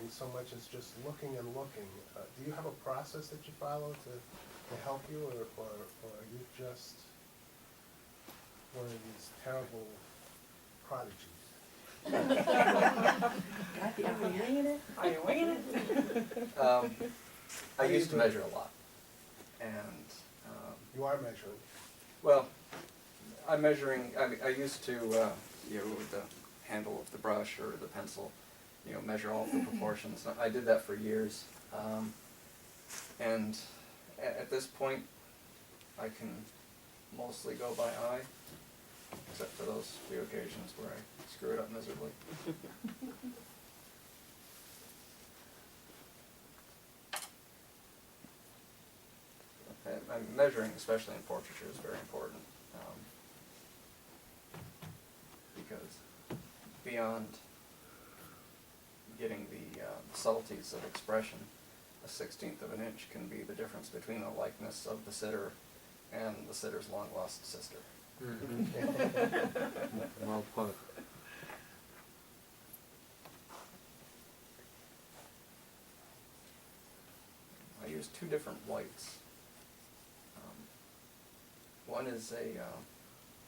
something so much as just looking and looking. Do you have a process that you follow to help you, or are you just one of these terrible prodigies? Are you winging it? Are you winging it? I used to measure a lot, and You are measuring. well, I'm measuring. I used to, with the handle of the brush or the pencil, measure all of the proportions. I did that for years, and at this point, I can mostly go by eye, except for those few occasions where I screw it up miserably. Measuring, especially in portraiture, is very important, because beyond getting the subtleties of expression, a 1/16 of an inch can be the difference between the likeness of the sitter and the sitter's long-lost sister. Well put. I use two different whites. One is a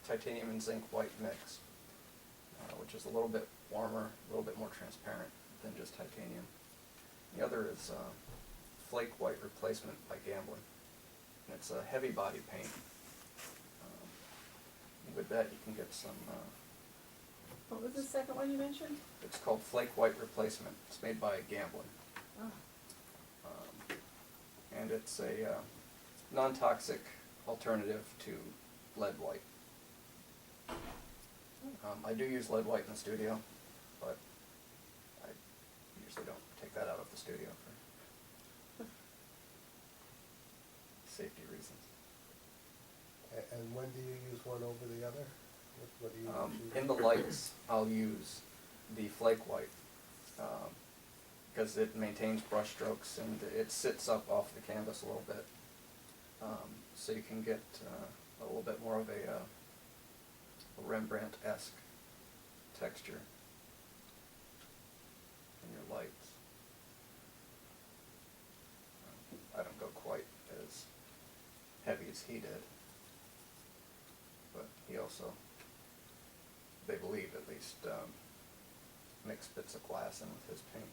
titanium and zinc white mix, which is a little bit warmer, a little bit more transparent than just titanium. The other is flake white replacement by Gamblin. And it's a heavy body paint. With that you can get some, What was the second one you mentioned? it's called flake white replacement. It's made by Gamblin. Oh. And it's a non-toxic alternative to lead white. I do use lead white in the studio, but I usually don't take that out of the studio for safety reasons. And when do you use one over the other? What do you usually In the lights, I'll use the flake white because it maintains brush strokes and it sits up off the canvas a little bit, so you can get a little bit more of a Rembrandt-esque texture in your lights. I don't go quite as heavy as he did, but he also, they believe at least, mixed bits of glass in with his paint.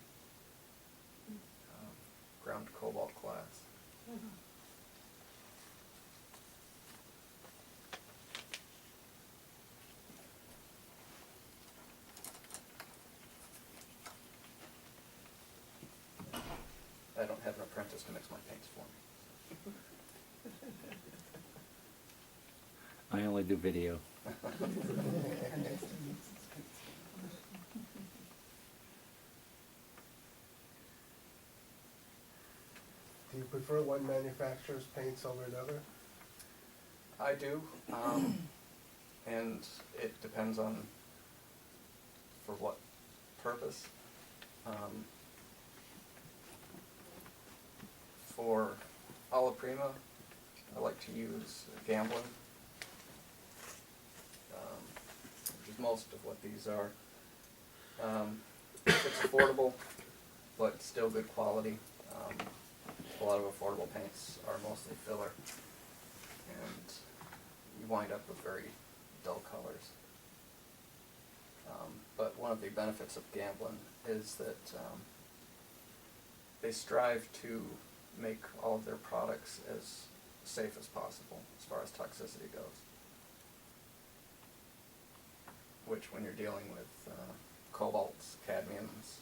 Ground cobalt glass. I don't have an apprentice to mix my paints for me. I only do video. Do you prefer one manufacturer's paints over another? I do, and it depends on for what purpose. For alla prima, I like to use Gamblin, which is most of what these are. It's affordable, but still good quality. A lot of affordable paints are mostly filler, and you wind up with very dull colors. But one of the benefits of Gamblin is that they strive to make all of their products as safe as possible as far as toxicity goes. Which, when you're dealing with cobalts, cadmiums,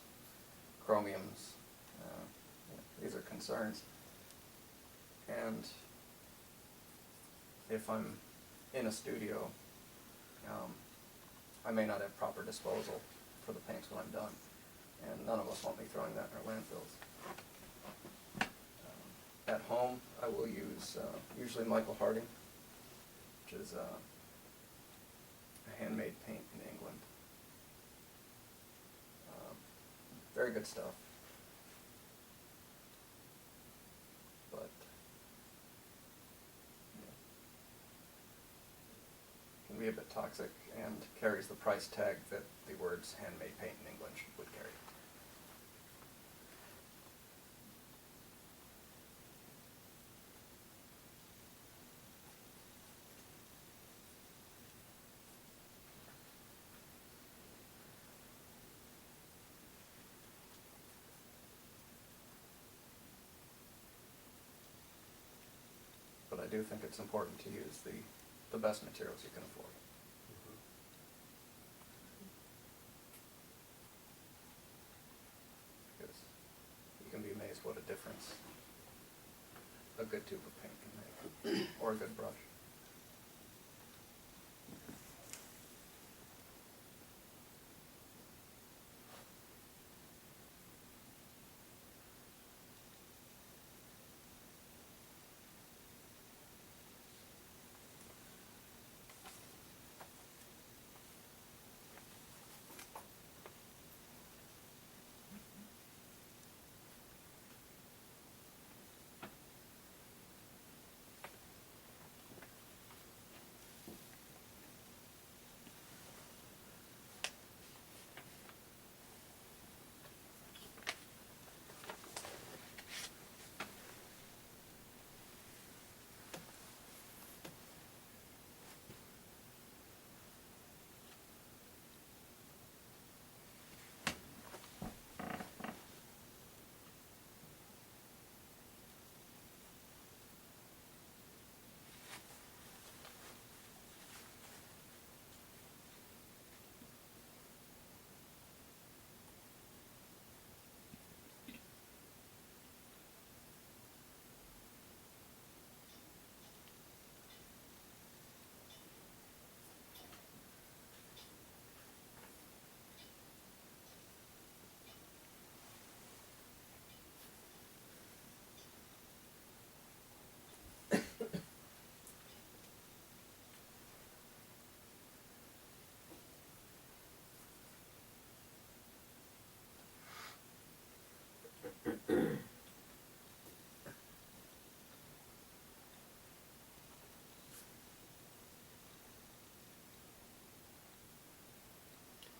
chromiums, these are concerns. And if I'm in a studio, I may not have proper disposal for the paints when I'm done, and none of us want me throwing that in our landfills. At home, I will use usually Michael Harding, which is a handmade paint in England. Very good stuff. But can be a bit toxic and carries the price tag that the words handmade paint in English would carry. do think it's important to use the best materials you can afford. Because you can be amazed what a difference a good tube of paint can make, or a good brush.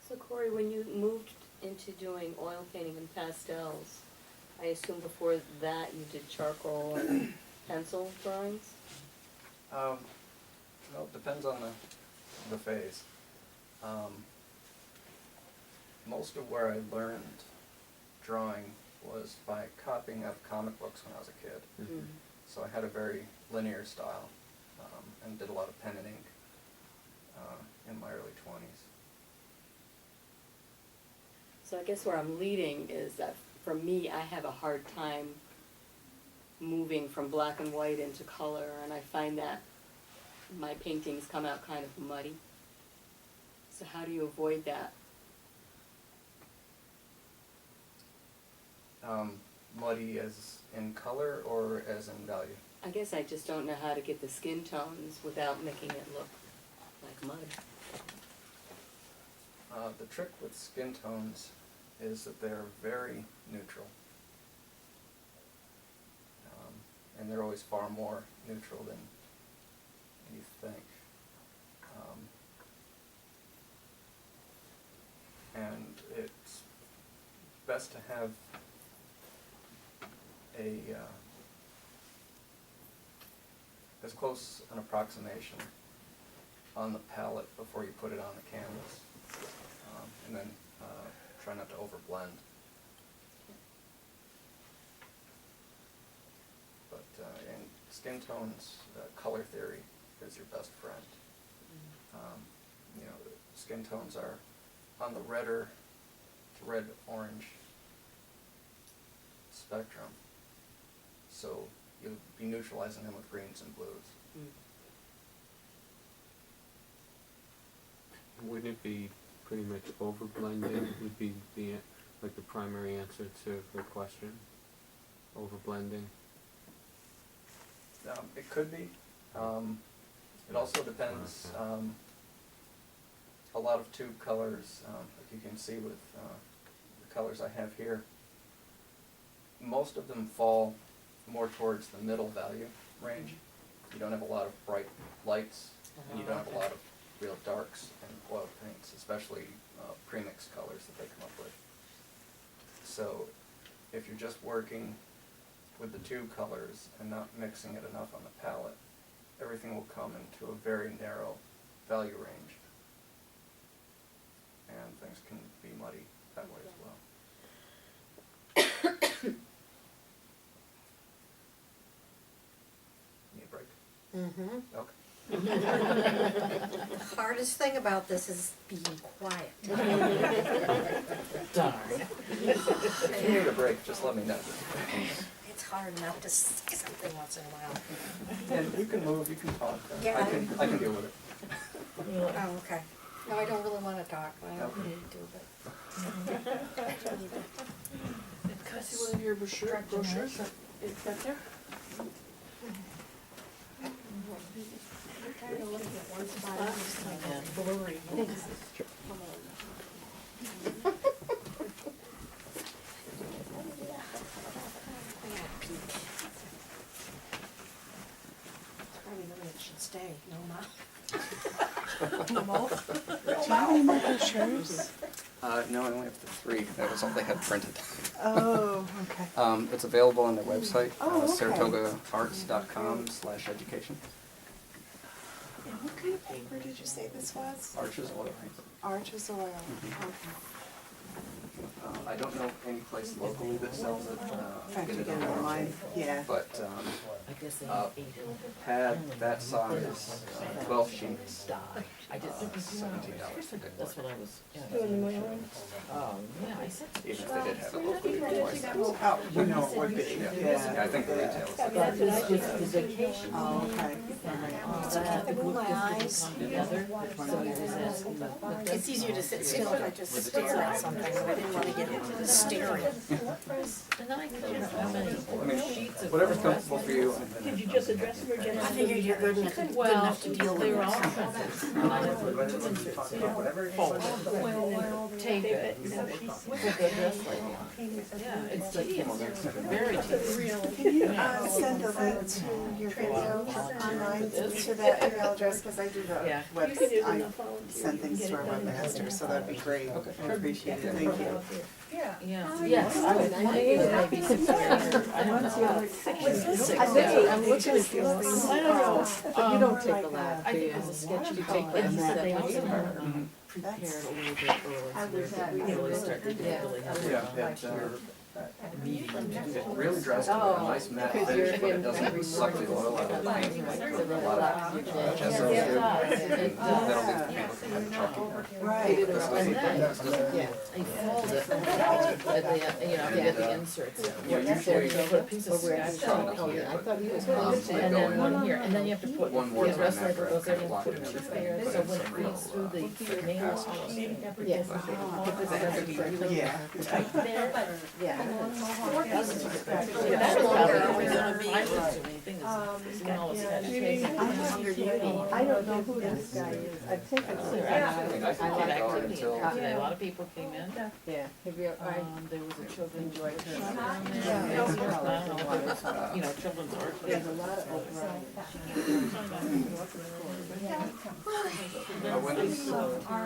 So Corey, when you moved into doing oil painting and pastels, I assume before that you did charcoal and pencil drawings? Well, it depends on the phase. Most of where I learned drawing was by copying up comic books when I was a kid. Mhm. So I had a very linear style, and did a lot of pen and ink in my early 20s. So I guess where I'm leading is that for me, I have a hard time moving from black and white into color, and I find that my paintings come out kind of muddy. So how do you avoid that? Muddy as in color or as in value? I guess I just don't know how to get the skin tones without making it look like mud. The trick with skin tones is that they're very neutral. And they're always far more neutral than you think. And it's best to have as close an approximation on the palette before you put it on the canvas, and then try not to overblend. But in skin tones, color theory is your best friend. Skin tones are on the redder to red-orange spectrum, so you'll be neutralizing them with greens and blues. Wouldn't it be pretty much overblending would be the primary answer to the question? Overblending? It could be. It also depends. A lot of tube colors, like you can see with the colors I have here, most of them fall more towards the middle value range. You don't have a lot of bright lights, and you don't have a lot of real darks in oil paints, especially premix colors that they come up with. So if you're just working with the tube colors and not mixing it enough on the palette, everything will come into a very narrow value range, and things can be muddy that way as well. Need a break? Mm-hmm. Okay. The hardest thing about this is being quiet. Darn. If you need a break, just let me know. It's hard enough to say something once in a while. And you can move, you can talk. Yeah. I can deal with it. Oh, okay. No, I don't really wanna talk, I don't Okay. need to, but. I do need to. Can I see one of your brochures? Is that there? Probably the way it should stay, no mouth. No, I only have the 3. That was all they had printed. Oh, okay. It's available on their website, Oh, okay. saratogaarts.com/education. And what kind of paper did you say this was? Arches oil paper. Arches oil. Mhm. Okay. I don't know any place locally that sells it. I have to get it online, yeah. But I guess they uh, ate it. pad that size, 12 sheets, I did, $17 a day. that's what I was, yeah. Oh, yeah, I said. Even if they did have it locally, it'd be twice that. Oh, you know it would be, Yeah, yeah. I think the retail is. That was just the vacation. Oh, okay. The group just didn't come together, so I was asking the. It's easier to sit still if I just stare at something, but I didn't wanna get staring. And then I couldn't, how many I mean, sheets of. whatever's comfortable for you. Did you just address them or I just? figured you're good enough, to deal They with were all it. printed, and I had put 2 inserts in, fold, tape it, put the address label on. Yeah, it's tedious, very tedious. Can you send a link to your video online to that email address, because I do the Yeah. web, You can use I enough volunteers. send things to our webmaster, so that'd be great. I appreciate it, thank you. Yeah, yes, I would like maybe 6 or, I don't know. 6, I'm looking at I don't know. But you don't take the lab, I think it was a sketch you take that And set they up also and have, prepared a little bit early, so we really start to get really have Yeah, a meeting. it really dries to a nice matte finish, but it doesn't suck the oil out of the paint like a lot of gesso do. And that'll make the paint look kind of chalky. Right. This doesn't, And then- this doesn't. They fold it, and you get the inserts. Yeah, usually- You put a piece of scotch tape, Oh, yeah, I thought he was but- and then one here, and then you have to put, One more the rest time of it after goes I've in and locked put in it everything, there, but so it's when it real, reads through the nails. Yes. Because it has to be really Yeah. tight there. Yeah. That was probably the reason I find so many things, is when all the sketch tapes. I don't know who this guy is. I've taken There some. was I actually a can lot of keep going activity until- today, a lot of people came in. Yeah. Have you, There was a children's workshop down there. Yeah. I don't know if there was, children's art. there's a lot of open. When these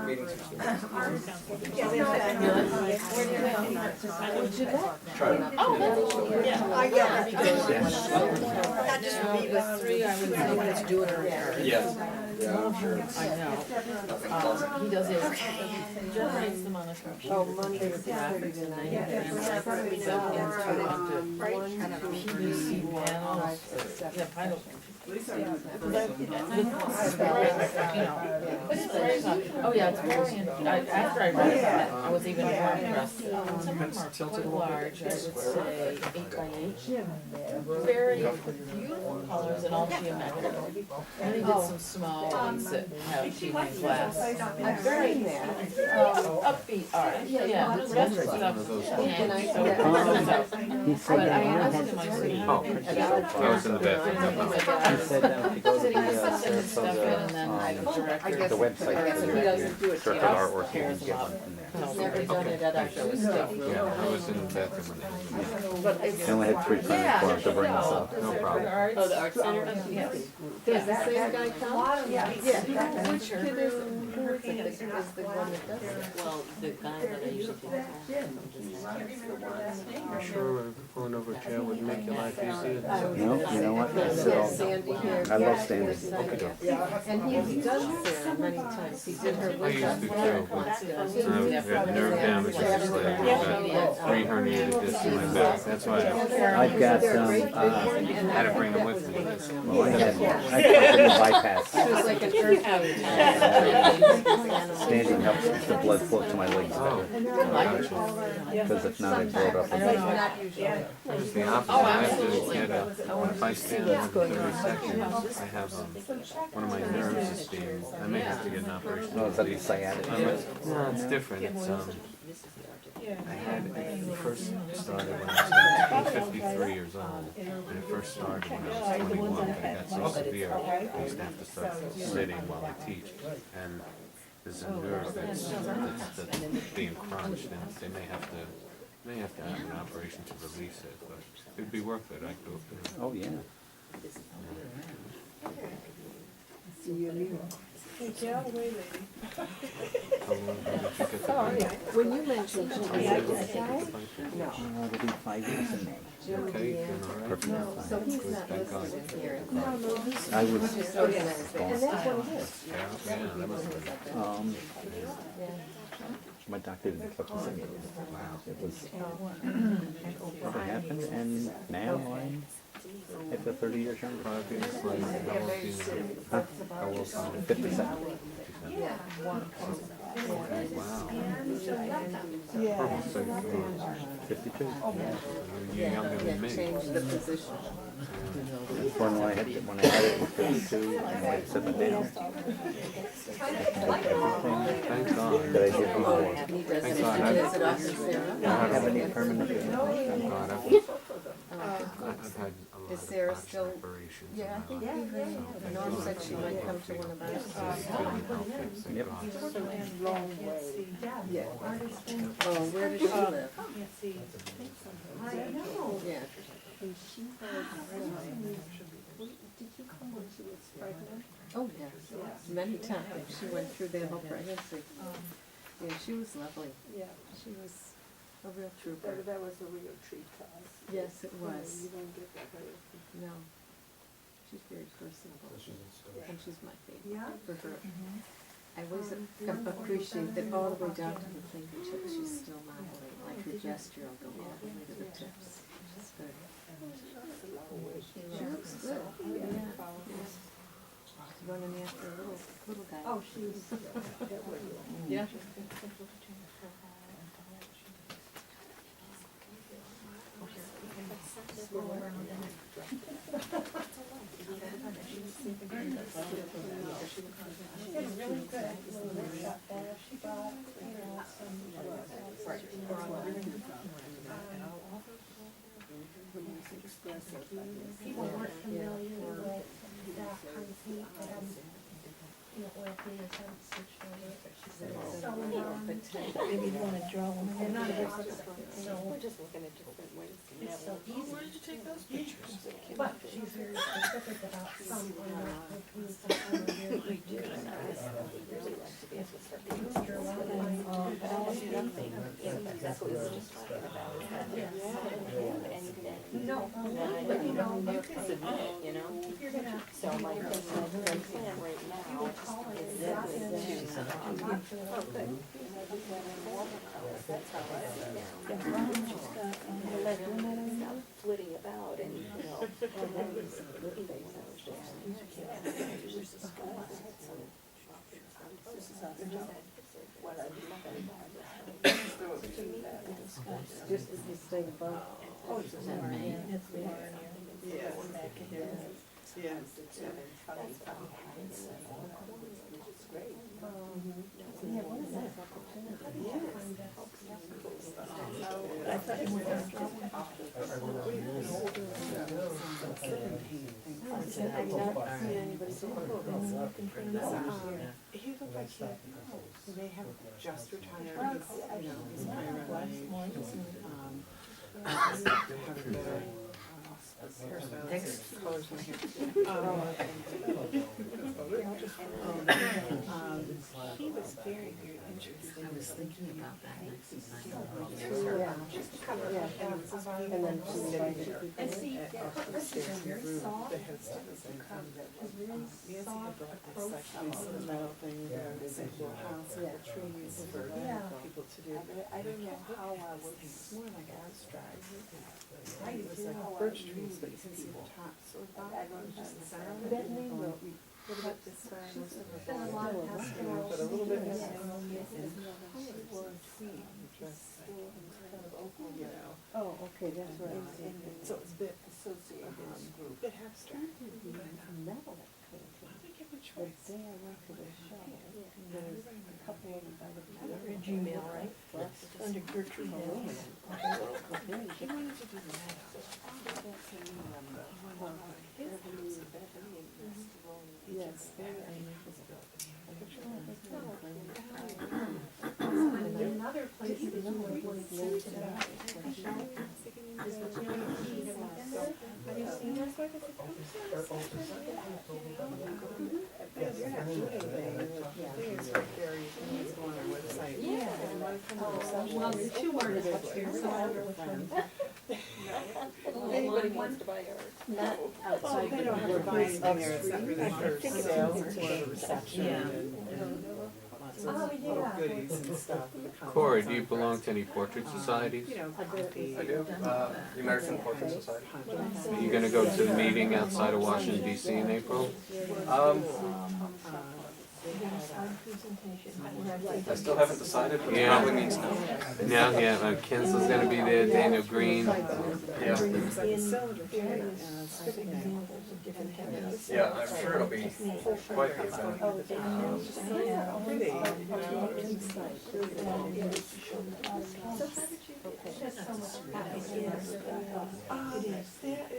meetings are still. Try it. Oh, that's, yeah. Not just for me, The but 3, I would say, let's do it or encourage. Yes. Yeah, I'm sure. I know. Nothing pleasant. He does it, generates them on a computer. Oh, Monday, with graphics, and then he translates them onto PVC panels, yeah, panels. Oh yeah, it's very, after I read about it, I was even more impressed. Some of them are quite large, I would say 8x8. Very beautiful colors and all geometric. And he did some small ones that have evening class. Very upbeat art, yeah, the rest of the stuff. He said But I that one asked had, him, I said, oh, I was in the bathroom. he said that if you go to Said he the, has to send his stuff in and then I the director. website for He the doesn't do it, circuit he also artwork, you cares can get about one from there. He's never done it at actual stuff. Yeah, I was in the bathroom when they had the meeting. But it's. They only had 3 printed for him to bring us up. No problem. Oh, the art center? Yes. Does the same guy come? Yeah. Which kid is the one that does it? Well, the guy that I usually do. I'm sure Pulling over a chair would make your life easier. No, you know what? I sit all- Sandy here. I love standing. And he's done Sarah many times. He did her I with used us to one too, once. I've got nerve damage in this leg. I've got 3 herniated discs in my back. That's why I've got, I had to bring them with me. well, I got a bypass. She was like an earthquake. Standing helps keep the blood flow to my legs Oh, better. Because if not, I'd blow it up. I don't know, not usually. it's the opposite. Oh, I have to absolutely. get if I stand there for 30 seconds, I have one of my nerves is being, I may have to get an operation. No, is that the sciatic? No, it's different. It's I had it first started when I was 53 years old, and it first started when I was 21. But it got so severe, I used to have to start sitting while I teach, and there's a nerve that's being crunched, and they may have to have an operation to release it, but it'd be worth it. I'd go through it. Oh, yeah. Get out of the way, lady. How long did you get the bike? When you mentioned How long July, did you get the bike? no, It'll be 5 years in May. You okay? You doing all right? Perfect. so he's Good, not thank God. listed here. I was, And that's what it is. Yeah, that must have been. my doctor didn't expect to see me. It was, what happened, and now I'm, I feel 30 years younger. 5 years, like, how old do you know? Huh? How old are you? 57. Wow. Yeah. Almost like 52. you're younger than me. Change the position. When I had it, it was 52, and I had to sit it down. Everything Thank God. that I did before. He does Thank it. God. Is it off of Sarah? I don't have any permanent. Thank God. I've had a lot Is of Sarah botched still? operations in Yeah, I my think life. he heard. Norm said she might come to one of ours. Feeling healthy, thank Yep. God. Yeah. Oh, where does she live? Yeah. Oh, yeah, many times. She went through their whole pregnancy. Yeah, she was lovely. Yeah, She was a real trooper. that was a real treat to us. Yes, it was. You don't get that very often. No. She's very personable. And she's my favorite for her. I always appreciate that all the way down to the fingertips, she's still modeling, like her gesture will go all the way to the tips. She's good. She looks good. Yeah. She's running after a little guy. Oh, she's, Yeah. she did really good at the little workshop there. She brought, some, people weren't familiar with that kind of paint, oil paint and switched over, but she said it's so maybe you wanna draw one. And not so, We're just looking at different ways to it's so easy. Where did you take those pictures? But she's very specific about some are not working, some are very. No, but you know, you can submit, You know? if you're gonna. So my plan right now is that that's how I sit down. Stop flitting about and, Just as you stay above. Oh, Is that May? yeah. Yeah. I thought it was. I've not seen anybody so cool. He looked like he may have just retired. He's Thanks for colors in here. He was very, very interested. I was thinking about that next time. Just a couple of accounts of our. And then she invited And see, this is very soft. It's really soft approach. The metal thing, the central house, the trees for people to do. I don't know how I was. It's more like abstract. I It was like birch trees, but you can see the tops. So I don't just the sound. That name What about this side? Most of it was still but a little bit missing. And colors were sweet, just kind of opal, you know. Oh, okay, that's right. So it's a bit Associated group. bit abstract. Metal painting. I give a The choice. day I went to the show, there's a couple of them by the. Your Gmail, right? Under Gertrude Aluminum. He wanted to do that. Yes, Another place that you would want to go to that is the Cherokee. Have you seen this? Because you're not doing anything, the thing is right there, you can always go on our website. Yeah. And one from the reception. Well, there's two orders upstairs, so I don't know which one. Anybody wants to buy ours? Not Well, outside. they don't have to buy anything there, it's not really for sale, it's more of a reception Yeah. and lots Oh, of yeah. little goodies and stuff. with the comments Corey, do on you it. belong to any portrait societies? You know, coffee. I do, the American Portrait Society. Are you gonna go to the meeting outside of Washington DC in April? I still haven't decided, but it Yeah. probably means no. Yeah, Kinsley's gonna be there, Daniel Green. Yeah, It's like a cylinder, stripping examples of different heavens. yeah, I'm sure it'll be quite the event. Pretty, you know.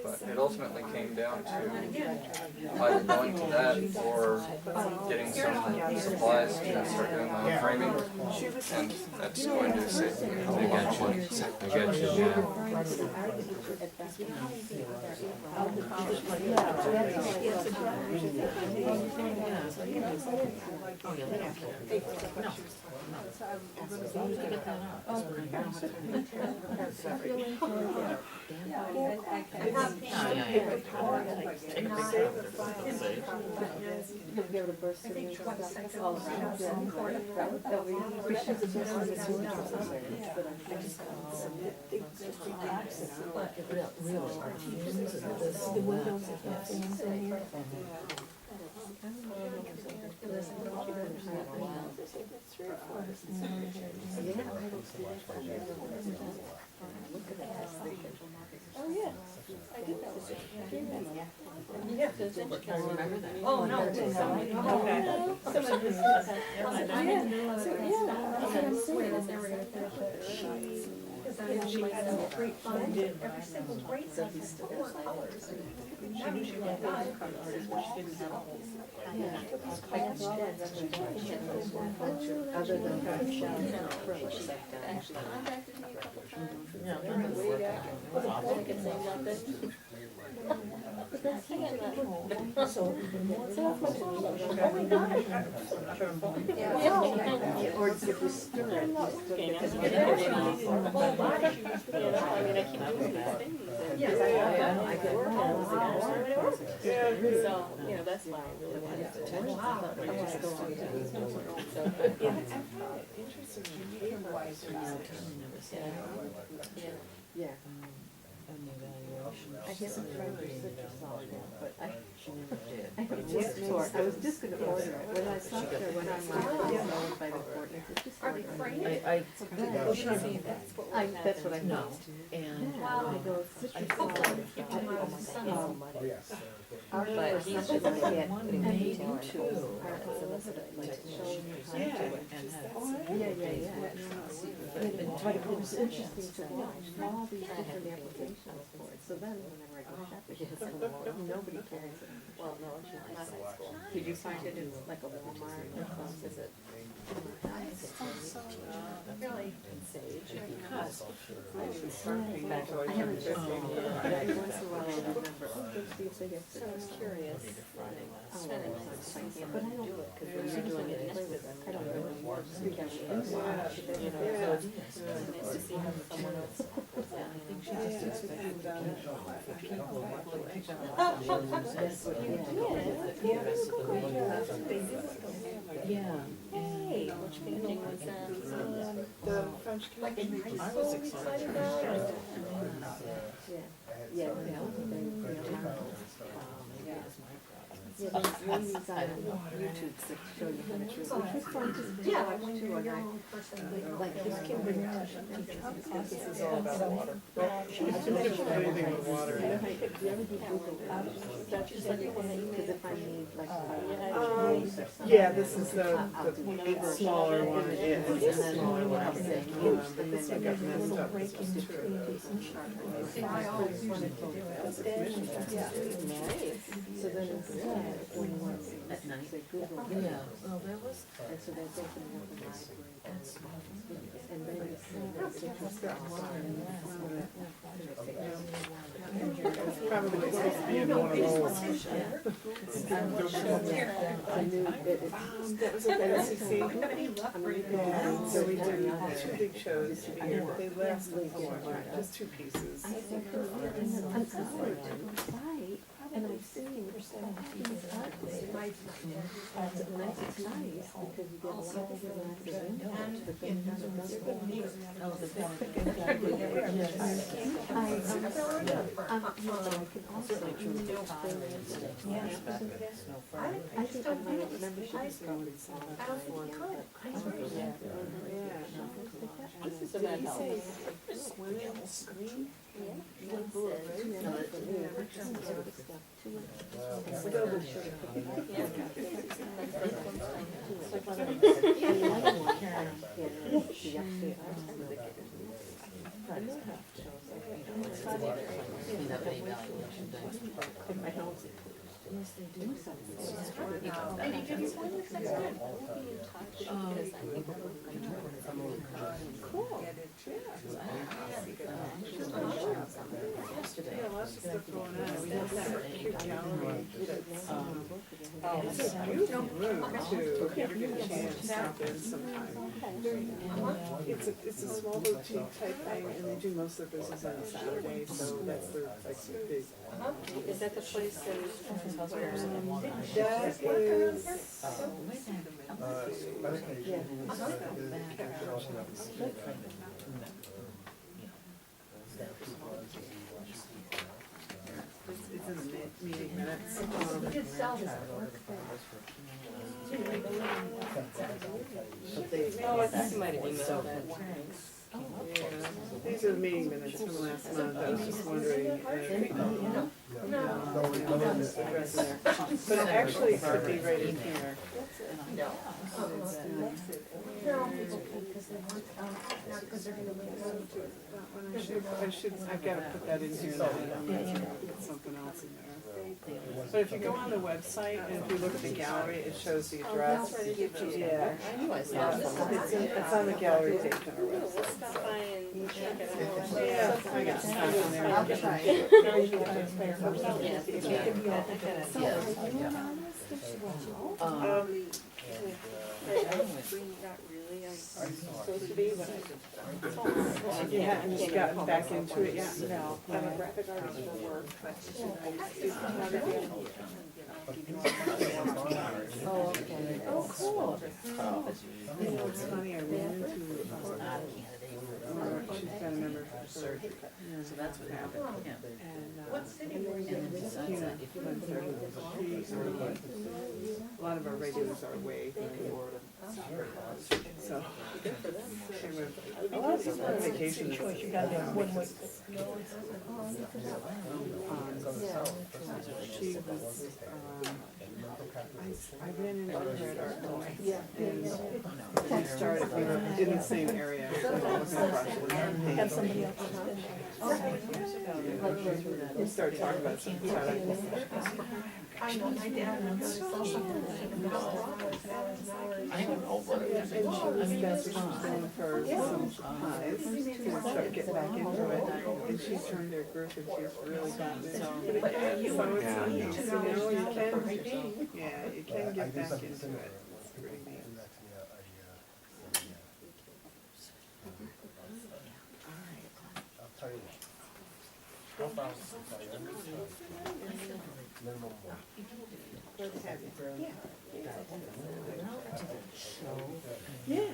But it ultimately came down to either going to that or getting some supplies to start doing my own framing, and that's going to save me a I lot got of money. you, I got you, yeah. Oh, yeah, they don't care. No. So we can get that out. Oh, You'll be able to burst through and stuff all around. That we should have been on the sewage or something. I just got some big gaps in our. Real art. The windows and things in here. Oh, yeah, I did that with you. Yeah. I remember that. Oh, no. Okay. Because she had a great fun, every single grade set has four colors. She knew she wanted that color, but she didn't have a whole. Other than that, Actually contacted me a couple times. Yeah. Way back. Thinking things like this. So, or if you stir it, I keep doing these things. Yes, I get So, that's why I really wanted to. yeah. I haven't tried your citrus salt yet, but I was just gonna order it, when I saw there when I'm like, by the court, I said, just order it. That's what I No, know. and, I go, citrus salt. Oh, yes. But he's something just I get, one putting made detail in two. it. Like showing you how to do it. and had Yeah. But it was interesting to watch all these different applications for it, so then whenever I go shopping, nobody carries it. Well, no, it's not high school. Did you find it in like a Walmart or something? Is it? Really? I haven't just, but every once in a while I remember, oh, there's see if they get. So I was curious. Oh, But I don't do it, because when you're doing it next to them, I don't know when it works. you can You know, so it's nice to see how someone else. I think she just expected to keep people like Yeah. Hey, which painting was that? The French Connection. I was excited. Yeah, yeah, there's ladies on YouTube that show you how to do it, which is fun to Yeah, watch when too, you're and your I, own person. like, this can bring attention to This is all about water. Anything with water. You know how you ever do Google search, because if I need like, Yeah, this is the smaller one, yeah, it's the smaller one. I'll say, But this one got messed up. This was true. I always wanted to do it. so then instead, when you want to At night? say Google. Yeah, well, there was, And so that's opening up the library. And then you see It's probably supposed to be in one of those. That was at NCC. Yeah, so we did 2 big shows to be here, but they lasted a long time, just 2 pieces. And I've seen it's nice because you get a lot of different actors, but then you have another I can also experience it. I think I might remember she was going this is about health. Yes, they do something. Maybe give you one next time. We'll be in touch because I think we're going to. Cool. Yesterday. Yeah, lots of stuff going on. We have that cute gallery that's, it's a beautiful room too, if you ever get a chance, stop in sometime. It's a small boutique type thing, and they do most of their business on a Saturday, so that's their, like, big. Is that the place that? That is, it's in the meeting minutes. We did sell this work Oh, I think you might have emailed that. Yeah, these are the meeting minutes from last month, I was just wondering. But actually, it could be right in here. No, because they want, not because they're gonna make money. I've gotta put that in here, that I'm gonna put something else in there. But if you go on the website, and if you look at the gallery, it shows the address. Yeah. I knew I saw Yeah, something. it's on the gallery page on our We'll website. stop by and check it out. Yeah, I got stuff in there. I'll try it. Supposed to be, but you haven't gotten back into it yet? No. I'm a graphic artist for work, but I do photography. Oh, okay. Oh, cool. You know, it's funny, I ran into, she's got a member of surgery, so that's what happened. And, What city were you in? you know, a lot of our regulars are away, so. Anyway, a lot of people are on vacation. You got that one week. She was, I ran into her at Art Gallery, and she started, we were in the same area, so I wasn't across the Have somebody else. we started talking about something, so I know, my dad would go to social and I don't know what it is. and she was, that's what she was doing for some pies, to start getting back into it, and she joined their group and she's really gotten into it. So it's, you know, you can, yeah, you can get back into it. It's pretty neat. Do that to me, I'll tell you what. $12 if I understand. Minimum wage. Let's have it. Yeah. Yeah. Yeah.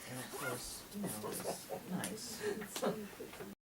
And of course, you know, it's nice.